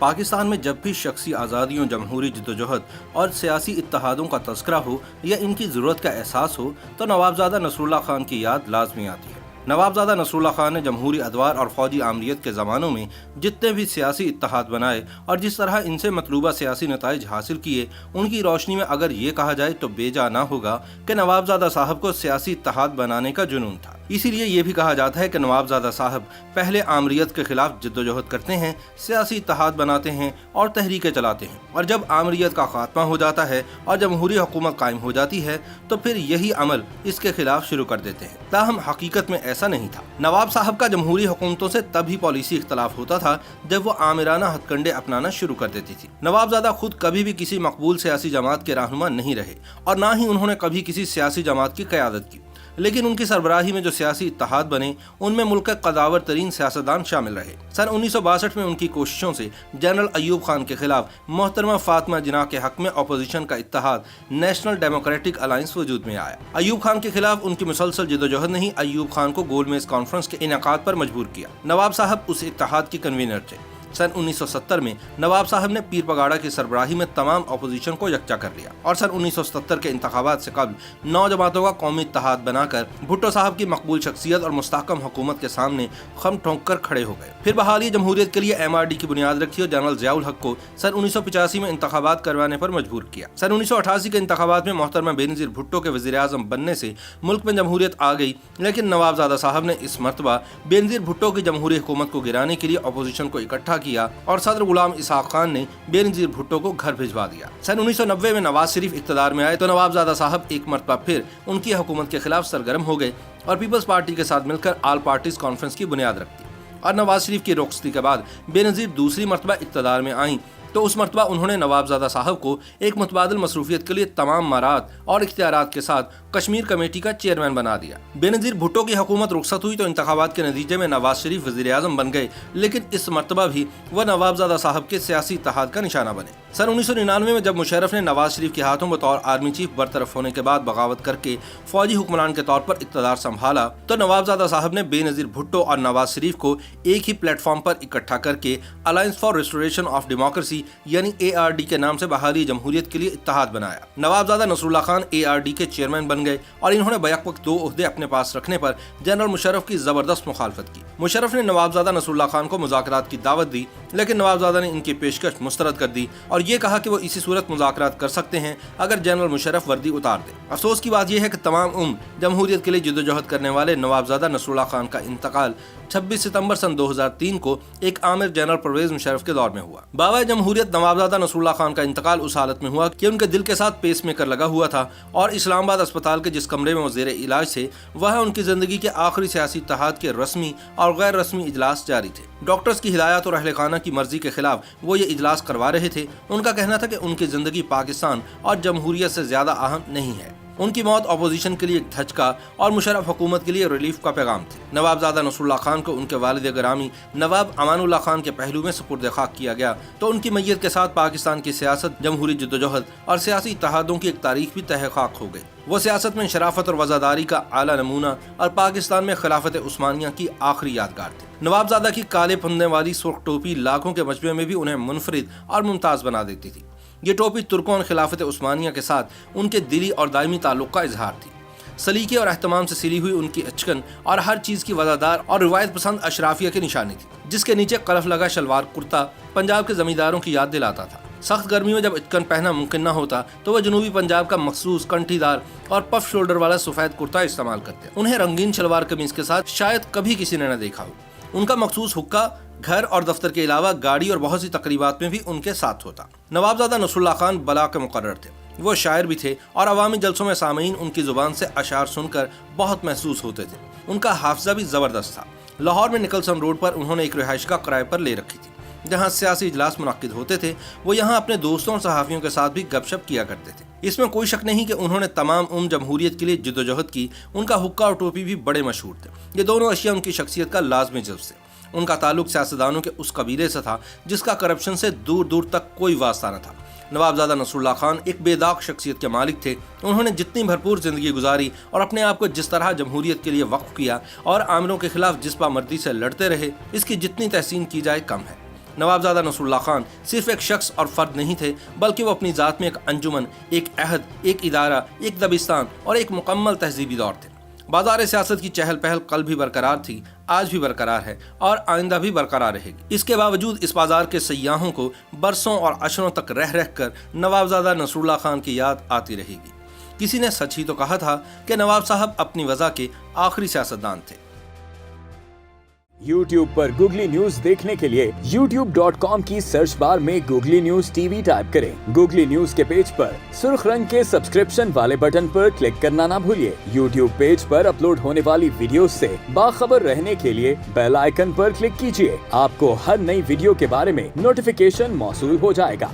पाकिस्तान में जब भी शख्सी आज़ादियों, जमहूरी जद्दोजहद और सियासी इत्तेहादों का तज़किरा हो या इनकी ज़रूरत का एहसास हो तो नवाबज़ादा नसरुल्लाह खान की याद लाजमी आती है। नवाबज़ादा नसरुल्लाह खान ने जमहूरी अदवार और फ़ौजी आमरीत के ज़मानों में जितने भी सियासी इत्तेहाद बनाए और जिस तरह इनसे मतलूबा सियासी नताइज हासिल किए, उनकी रोशनी में अगर ये कहा जाए तो बेजा ना होगा कि नवाबज़ादा साहब को सियासी इत्तेहाद बनाने का जुनून था। इसीलिए ये भी कहा जाता है कि नवाबज़ादा साहब पहले आमरीत के खिलाफ जद्दोजहद करते हैं, सियासी इत्तेहाद बनाते हैं और तहरीकें चलाते हैं, और जब आमरीत का खात्मा हो जाता है और जमहूरी हुकूमत कायम हो जाती है तो फिर यही अमल इसके खिलाफ शुरू कर देते हैं। ताहम हकीकत में ऐसा नहीं था। नवाब साहब का जमहूरी हुकूमतों से तभी पॉलिसी इख्तलाफ होता था जब वो आमिराना हथकंडे अपनाना शुरू कर देती थी। नवाबज़ादा खुद कभी भी किसी मकबूल सियासी जमात के रहनुमा नहीं रहे और ना ही उन्होंने कभी किसी सियासी जमात की क़यादत की, लेकिन उनकी सरबराही में जो सियासी इत्तेहाद बने उनमें मुल्क के कदावर तरीन सियासतदान शामिल रहे। सन 1962 में उनकी कोशिशों से जनरल अयूब खान के खिलाफ मोहतरमा फातिमा जिन्ना के हक में अपोजिशन का इत्तेहाद नेशनल डेमोक्रेटिक अलायंस वजूद में आया। अयूब खान के खिलाफ उनकी मुसलसल जद्दोजहद ने ही अयूब खान को गोलमेज कॉन्फ्रेंस के इनेकाद पर मजबूर किया। नवाब साहब उस इत्तेहाद के कन्वीनर थे। सन 1970 में नवाब साहब ने पीर पगाड़ा की सरबराही में तमाम अपोजिशन को यकजा कर लिया और सन 1977 के इंतखाबात से कबल 9 जमातों का कौमी इत्तेहाद बनाकर भुट्टो साहब की मकबूल शख्सियत और मुस्तहकम हुकूमत के सामने खम ठोंक कर खड़े हो गए। फिर बहाली जमहूरियत के लिए MRD की बुनियाद रखी और जनरल ज़ियाउल हक को सन 1985 में इंतखाबात करवाने पर मजबूर किया। सन 1988 के इंतखाबात में मोहतरमा बेनज़ीर भुट्टो के वज़ीर-ए-आज़म बनने से मुल्क में जमहूरियत आ गई, लेकिन नवाबज़ादा साहब ने इस मरतबा बेनज़ीर भुट्टो की जमहूरी हुकूमत को गिराने के लिए अपोजिशन को इकट्ठा किया और सदर गुलाम इसहाक खान ने बेनज़ीर भुट्टो को घर भिजवा दिया। सन 1990 में नवाज शरीफ इक़्तिदार में आए तो नवाबज़ादा साहब एक मरतबा फिर उनकी हुकूमत के खिलाफ सरगर्म हो गए और पीपल्स पार्टी के साथ मिलकर ऑल पार्टीज कॉन्फ्रेंस की बुनियाद रख दी। और नवाज शरीफ की रुखसती के बाद बेनज़ीर दूसरी मरतबा इक़्तिदार में आई तो उस मरतबा उन्होंने नवाबज़ादा साहब को एक मुतबादिल मसरूफियत के लिए तमाम मारात और इख्तियारात के साथ कश्मीर कमेटी का चेयरमैन बना दिया। बेनज़ीर भुट्टो की हुकूमत रुखसत हुई तो इंतखाबात के नतीजे में नवाज शरीफ वज़ीर-ए-आज़म बन गए, लेकिन इस मरतबा भी वह नवाबज़ादा साहब के सियासी इत्तेहाद का निशाना बने। सन 1999 में जब मुशर्रफ ने नवाज शरीफ के हाथों बतौर आर्मी चीफ बरतरफ होने के बाद बगावत करके फौजी हुक्मरान के तौर पर इक़्तिदार संभाला तो नवाबज़ादा साहब ने बेनज़ीर भुट्टो और नवाज शरीफ को एक ही प्लेटफॉर्म पर इकट्ठा करके alliance for restoration of democracy यानी ARD के नाम से बहाली जमहूरियत के लिए इत्तेहाद बनाया। नवाबज़ादा नसरुल्लाह खान ARD के चेयरमैन बन गए और इन्होंने बैक वक्त 2 ओहदे अपने पास रखने पर जनरल मुशर्रफ की जबरदस्त मुखालफत की। मुशर्रफ ने नवाबज़ादा नसरुल्लाह खान को मुज़ाकरात की दावत दी, लेकिन नवाबज़ादा ने इनकी पेशकश मुस्तरद कर दी और ये कहा कि वो इसी सूरत मुज़ाकरात कर सकते हैं अगर जनरल मुशर्रफ वर्दी उतार दे। अफसोस की बात यह है कि तमाम उम्र जमहूरियत के लिए जद्दोजहद करने वाले नवाबज़ादा नसरुल्लाह खान का इंतकाल 26 सितंबर सन 2003 को एक आमिर जनरल परवेज मुशर्रफ के दौर में हुआ। बाबा जमहूरियत नवाबज़ादा नसरुल्लाह खान का इंतकाल उस हालत में हुआ कि उनके दिल के साथ पेसमेकर लगा हुआ था और इस्लामाबाद अस्पताल के जिस कमरे में वो ज़ेरे इलाज थे वह उनकी ज़िंदगी के आखिरी सियासी इत्तेहाद के रस्मी और गैर रस्मी इजलास जारी थे। डॉक्टर्स की हिदायत और अहले खाना की मर्जी के खिलाफ वो ये इजलास करवा रहे थे। उनका कहना था कि उनकी ज़िंदगी पाकिस्तान और जमहूरियत से ज़्यादा अहम नहीं है। उनकी मौत अपोजिशन के लिए एक धचका और मुशर्रफ हुकूमत के लिए रिलीफ का पैगाम थी। नवाबज़ादा नसरुल्लाह खान को उनके वालिद गिरामी नवाब अमानुल्लाह खान के पहलू में सुपुर्द खाक किया गया तो उनकी मैयत के साथ पाकिस्तान की सियासत, जमहूरी जद्दोजहद और सियासी इत्तेहादों की एक तारीख भी तह खाक हो गई। वो सियासत में शराफत और वज़ादारी का आला नमूना और पाकिस्तान में खिलाफत उस्मानिया की आखिरी यादगार थे। नवाबज़ादा की काले फंदे वाली सुर्ख टोपी लाखों के मजमे में भी उन्हें मुनफरिद और मुमताज़ बना देती थी। ये टोपी तुर्कों और खिलाफत उस्मानिया के साथ उनके दिली और दायमी ताल्लुक़ का इजहार थी। सलीके और एहतमाम से सिली हुई उनकी अचकन और हर चीज़ की वज़ादार और रिवायत पसंद अशराफिया की निशानी थी, जिसके नीचे कलफ लगा शलवार कुर्ता पंजाब के ज़मींदारों की याद दिलाता था। सख्त गर्मी में जब अचकन पहनना मुमकिन न होता तो वह जनूबी पंजाब का मखसूस कंठीदार और पफ शोल्डर वाला सफ़ेद कुर्ता इस्तेमाल करते। उन्हें रंगीन शलवार कमीज़ के साथ शायद कभी किसी ने न देखा हो। उनका मखसूस हुक्का घर और दफ्तर के अलावा गाड़ी और बहुत सी तकरीबात में भी उनके साथ होता। नवाबज़ादा नसरुल्लाह खान बला के मुकर्रर थे। वो शायर भी थे और अवामी जलसों में सामीन उनकी ज़ुबान से अशार सुनकर बहुत महसूस होते थे। उनका हाफजा भी ज़बरदस्त था। लाहौर में निकलसन रोड पर उन्होंने एक रिहाइश का किराए पर ले रखी थी जहाँ सियासी इजलास मुनक्किद होते थे। वो यहाँ अपने दोस्तों और सहाफ़ियों के साथ भी गपशप किया करते थे। इसमें कोई शक नहीं कि उन्होंने तमाम उम्र जमहूरियत के लिए जद्दोजहद की। उनका हुक्का और टोपी भी बड़े मशहूर थे। ये दोनों अशिया उनकी शख्सियत का लाजमी जुज़ थे। उनका ताल्लुक सियासतदानों के उस कबीले से था जिसका करप्शन से दूर दूर तक कोई वास्ता न था। नवाबज़ादा नसरुल्लाह खान एक बेदाग शख्सियत के मालिक थे। उन्होंने जितनी भरपूर ज़िंदगी गुजारी और अपने आप को जिस तरह जमहूरियत के लिए वक्फ किया और आमिरों के खिलाफ जिस पामर्दी से लड़ते रहे, इसकी जितनी तहसीन की जाए कम है। नवाबजादा नसरुल्लाह खान सिर्फ एक शख्स और फर्द नहीं थे, बल्कि वो अपनी ज़ात में एक अंजुमन, एक अहद, एक इदारा, एक दबिस्तान और एक मुकम्मल तहजीबी दौर थे। बाजार सियासत की चहल पहल कल भी बरकरार थी, आज भी बरकरार है और आइंदा भी बरकरार रहेगी। इसके बावजूद इस बाजार के सयाहों को बरसों और अशरों तक रह रह कर नवाबजादा नसरुल्लाह खान की याद आती रहेगी। किसी ने सच ही तो कहा था कि नवाब साहब अपनी वजह के आखिरी सियासतदान थे। YouTube पर गूगली न्यूज देखने के लिए youtube.com की सर्च बार में गूगली न्यूज टीवी टाइप करें। गूगली न्यूज के पेज पर सुर्ख रंग के सब्सक्रिप्शन वाले बटन पर क्लिक करना ना भूलिए। YouTube पेज पर अपलोड होने वाली वीडियोस से बाखबर रहने के लिए बेल आइकन पर क्लिक कीजिए। आपको हर नई वीडियो के बारे में नोटिफिकेशन मौसूल हो जाएगा।